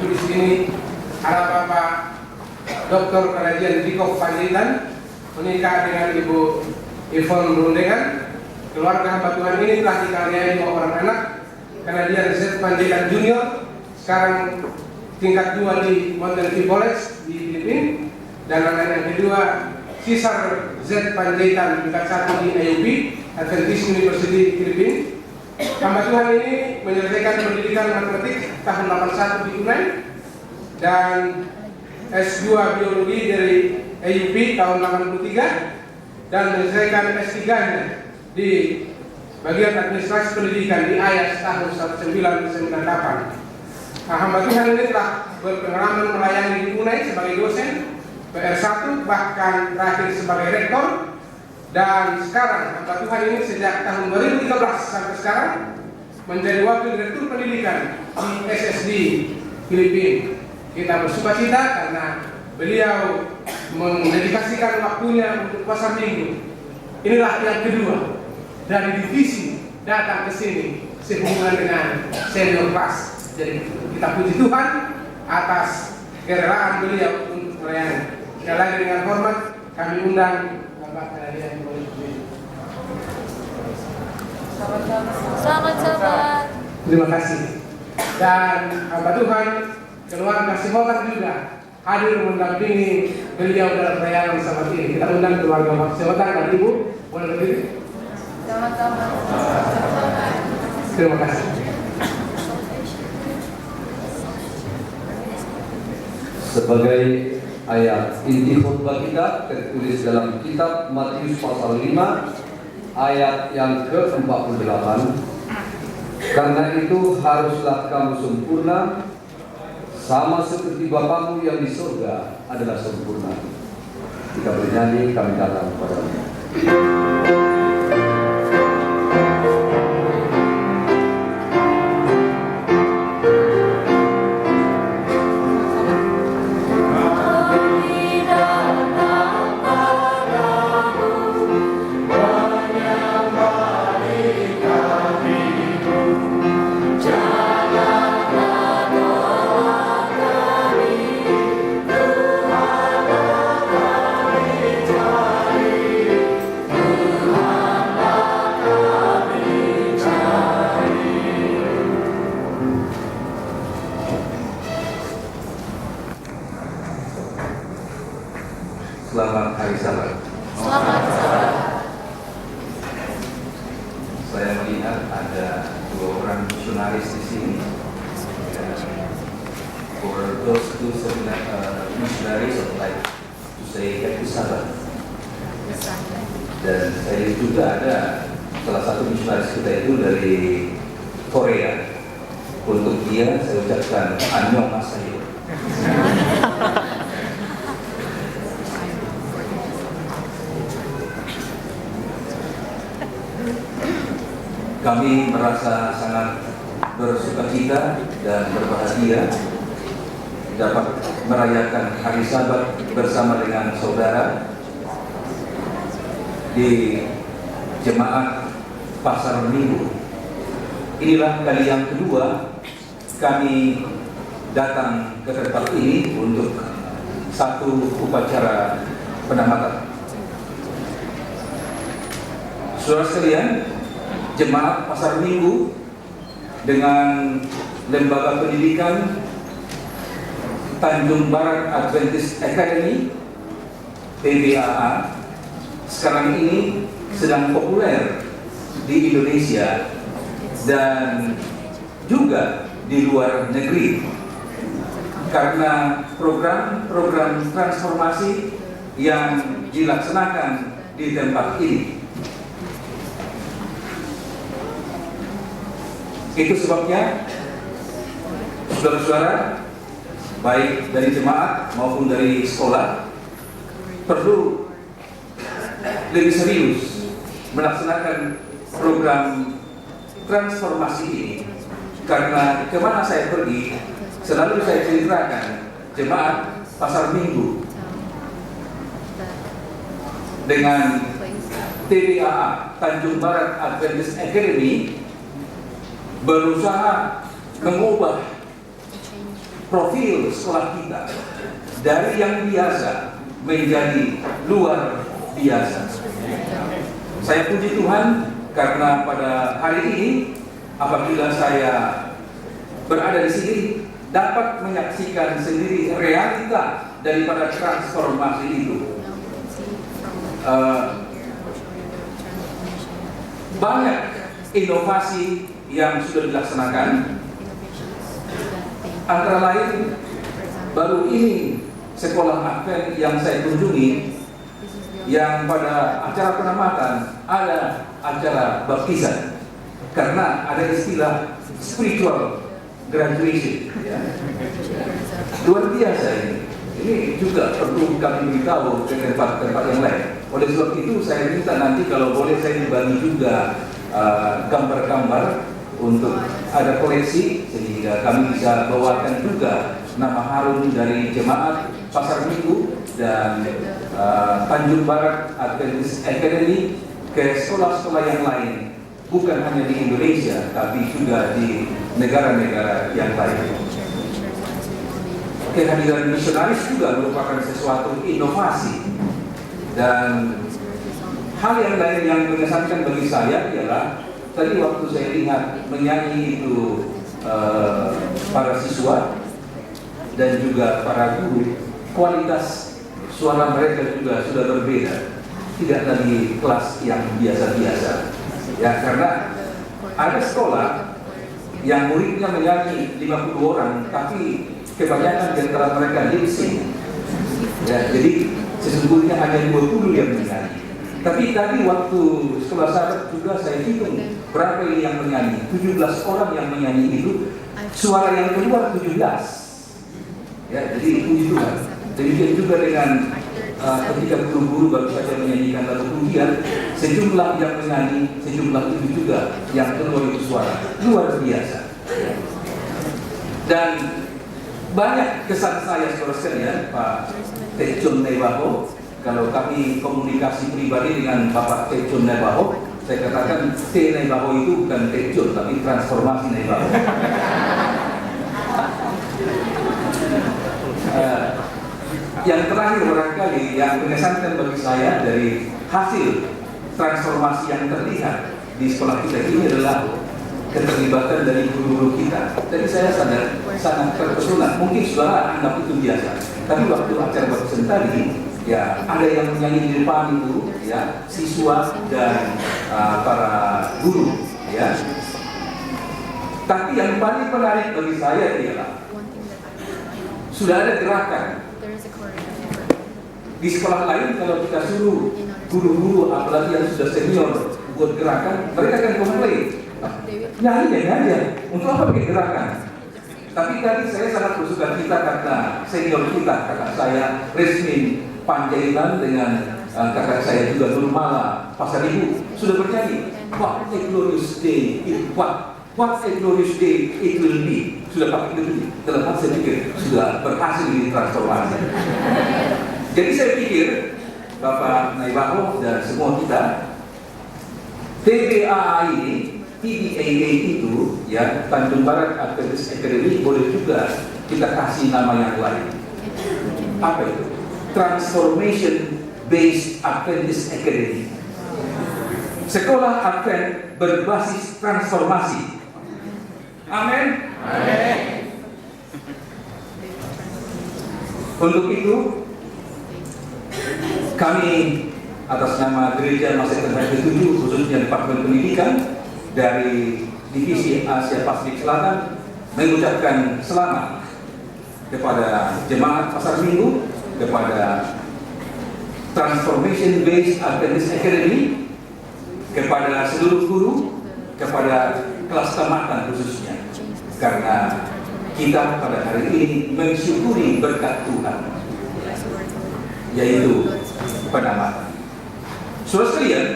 tapi di sini ada Bapak Dr. Kerajaan Dikov Panjaitan menikah dengan Ibu Yvonne Rundengan. Keluarga hamba Tuhan ini telah dikaruniai 2 orang anak. Canadian Z Panjaitan Junior, sekarang tingkat 2 di Mountain View College di Filipina, dan anak yang kedua Caesar Z Panjaitan tingkat 1 di IUP Adventist University Filipina. Hamba Tuhan ini menyelesaikan pendidikan matematik tahun 81 di Brunei dan S2 biologi dari IUP tahun 83 dan menyelesaikan S3-nya di bagian administrasi pendidikan di IAS tahun 1998. Nah, hamba Tuhan ini telah berpengalaman melayani di Brunei sebagai dosen, PR1, bahkan terakhir sebagai rektor. Dan sekarang hamba Tuhan ini sejak tahun 2013 sampai sekarang menjadi wakil direktur pendidikan di SSD Filipina. Kita bersukacita karena beliau mendedikasikan waktunya untuk puasa minggu. Inilah yang kedua dari divisi datang ke sini sehubungan dengan senior kelas. Jadi kita puji Tuhan atas kerelaan beliau untuk melayani. Sekali lagi dengan hormat kami undang Bapak Kerajaan. Selamat. Terima kasih. Dan hamba Tuhan keluarga Simotan juga hadir mendampingi beliau dalam perayaan salat ini. Kita undang keluarga Pak Simotan dan Ibu, boleh berdiri. Sama-sama. Terima kasih. Sebagai ayat inti khutbah kita tertulis dalam kitab Matius pasal 5 ayat yang ke-48. Karena itu haruslah kamu sempurna sama seperti Bapamu yang di surga adalah sempurna. Jika bernyanyi kami datang kepadamu. Selamat Hari Sabat. Selamat Sabat. Saya melihat ada 2 orang misionaris di sini. For those two missionaries, I'd like to say Happy Sabat. Dan saya juga ada salah satu misionaris kita itu dari Korea. Untuk dia saya ucapkan Annyeonghaseyo. Kami merasa sangat bersukacita dan berbahagia dapat merayakan Hari Sabat bersama dengan saudara di Jemaat Pasar Minggu. Inilah kali yang kedua kami datang ke tempat ini untuk satu upacara penamatan. Saudara sekalian, Jemaat Pasar Minggu dengan Lembaga Pendidikan Tanjung Barat Adventist Academy (TBAA) sekarang ini sedang populer di Indonesia dan juga di luar negeri karena program-program transformasi yang dilaksanakan di tempat ini. Itu sebabnya saudara-saudara baik dari jemaat maupun dari sekolah perlu lebih serius melaksanakan program transformasi ini, karena kemana saya pergi selalu saya ceritakan Jemaat Pasar Minggu dengan TBAA Tanjung Barat Adventist Academy berusaha mengubah profil sekolah kita dari yang biasa menjadi luar biasa. Saya puji Tuhan karena pada hari ini apabila saya berada di sini dapat menyaksikan sendiri realita daripada transformasi itu. Banyak inovasi yang sudah dilaksanakan. Antara lain, baru ini sekolah Advent yang saya kunjungi, yang pada acara penamatan ada acara baptisan, karena ada istilah spiritual graduation. Ya. Luar biasa ini. Ini juga perlu kami beritahu ke tempat-tempat yang lain. Oleh sebab itu saya minta nanti kalau boleh saya dibagi juga gambar-gambar untuk ada koleksi sehingga kami bisa bawakan juga nama harum dari jemaat Pasar Minggu dan Tanjung Barat Adventist Academy ke sekolah-sekolah yang lain, bukan hanya di Indonesia tapi juga di negara-negara yang lain. Kehadiran misionaris juga merupakan sesuatu inovasi, dan hal yang lain yang mengesankan bagi saya ialah tadi waktu saya lihat menyanyi itu para siswa dan juga para guru, kualitas suara mereka juga sudah berbeda, tidak lagi kelas yang biasa-biasa. Ya, karena ada sekolah yang muridnya menyanyi 50 orang, tapi kebanyakan di antara mereka lip sync. Ya, jadi sesungguhnya hanya 20 yang menyanyi. Tapi tadi waktu sekolah sahabat juga saya hitung berapa ini yang menyanyi. 17 orang yang menyanyi itu, suara yang keluar 17. Ya, jadi puji Tuhan. Demikian juga dengan ketika guru-guru baru saja menyanyikan lagu pujian, sejumlah yang menyanyi, sejumlah itu juga yang keluar itu suara luar biasa. Dan banyak kesan saya saudara sekalian, Pak Tejun Nebaho. Kalau kami komunikasi pribadi dengan Bapak Tejun Nebaho, saya katakan T Nebaho itu bukan Tejun tapi transformasi Nebaho. Yang terakhir barangkali yang mengesankan bagi saya dari hasil transformasi yang terlihat di sekolah kita ini adalah keterlibatan dari guru-guru kita. Jadi saya sangat terpesona. Mungkin saudara anggap itu biasa, tapi waktu acara baptisan tadi, ya ada yang menyanyi di depan itu, ya siswa dan para guru, ya. Tapi yang paling menarik bagi saya ialah sudah ada gerakan. Di sekolah lain kalau kita suruh guru-guru apalagi yang sudah senior buat gerakan, mereka akan komplain. Nyanyi aja, untuk apa bikin gerakan? Tapi tadi saya sangat bersuka cita karena senior kita, kakak saya Resmin Panjaitan dengan kakak saya juga Nurmala Pasar Ibu sudah bernyanyi. What a glorious day it what a glorious day it will be. Sudah pakai itu. Dalam hati saya pikir sudah berhasil di transformasi. Jadi saya pikir Bapak Naibaho dan semua kita, TBAA ini, TBAA itu, ya Tanjung Barat Adventist Academy, boleh juga kita kasih nama yang lain. Apa itu? Transformation Based Adventist Academy. Sekolah Advent berbasis transformasi. Amin. Amin. Untuk itu kami atas nama Gereja Masyarakat ke-7 khususnya Departemen Pendidikan dari Divisi Asia Pasifik Selatan mengucapkan selamat kepada jemaat Pasar Minggu, kepada Transformation Based Adventist Academy, kepada seluruh guru, kepada kelas tamatan khususnya, karena kita pada hari ini mensyukuri berkat Tuhan, yaitu penamatan. Saudara sekalian,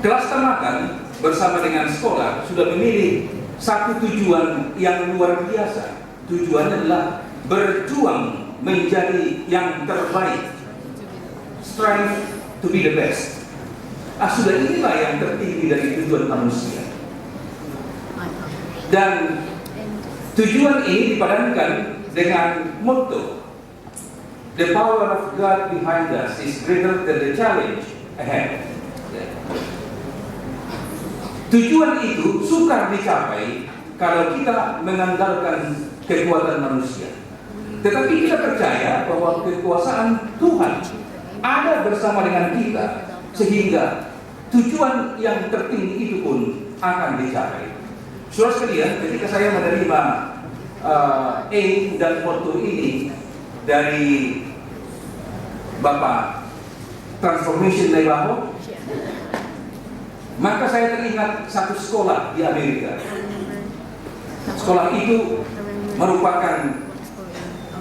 kelas tamatan bersama dengan sekolah sudah memilih satu tujuan yang luar biasa. Tujuannya adalah berjuang menjadi yang terbaik, strive to be the best. Sudah inilah yang tertinggi dari tujuan manusia. Dan Tujuan ini dipadankan dengan motto, "The power of God behind us is greater than the challenge ahead." Tujuan itu sukar dicapai kalau kita mengandalkan kekuatan manusia. Tetapi kita percaya bahwa kekuasaan Tuhan ada bersama dengan kita, sehingga tujuan yang tertinggi itu pun akan dicapai. Saudara sekalian, ketika saya menerima aim dan motto ini dari Bapak Transformation Lebaho, maka saya teringat satu sekolah di Amerika. Sekolah itu merupakan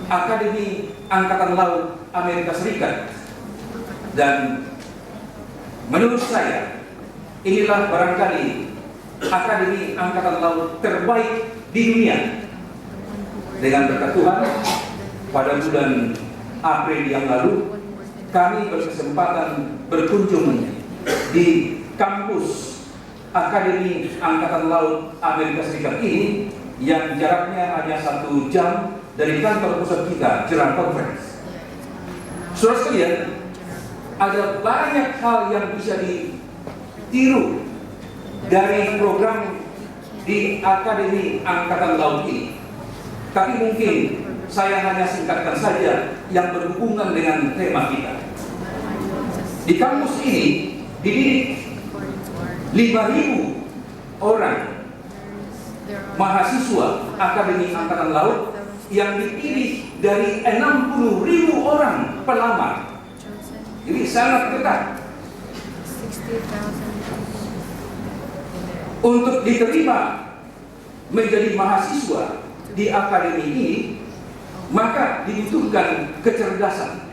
Akademi Angkatan Laut Amerika Serikat, dan menurut saya inilah barangkali Akademi Angkatan Laut terbaik di dunia. Dengan berkat Tuhan, pada bulan April yang lalu kami berkesempatan berkunjung di kampus Akademi Angkatan Laut Amerika Serikat ini, yang jaraknya hanya 1 jam dari kantor pusat kita, Gerald Conference. Saudara sekalian, ada banyak hal yang bisa ditiru dari program di Akademi Angkatan Laut ini. Tapi mungkin saya hanya singkatkan saja yang berhubungan dengan tema kita. Di kampus ini dididik 5.000 orang mahasiswa Akademi Angkatan Laut yang dipilih dari 60.000 orang pelamar. Ini sangat ketat. Untuk diterima menjadi mahasiswa di akademi ini, maka dibutuhkan kecerdasan.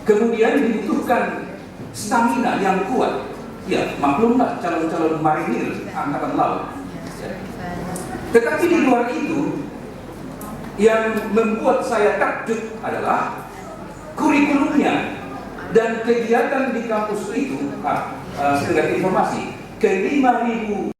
Kemudian dibutuhkan stamina yang kuat. Ya, maklumlah calon-calon marinir Angkatan Laut. Tetapi di luar itu, yang membuat saya takjub adalah kurikulumnya dan kegiatan di kampus itu. Sekedar informasi, ke 5.000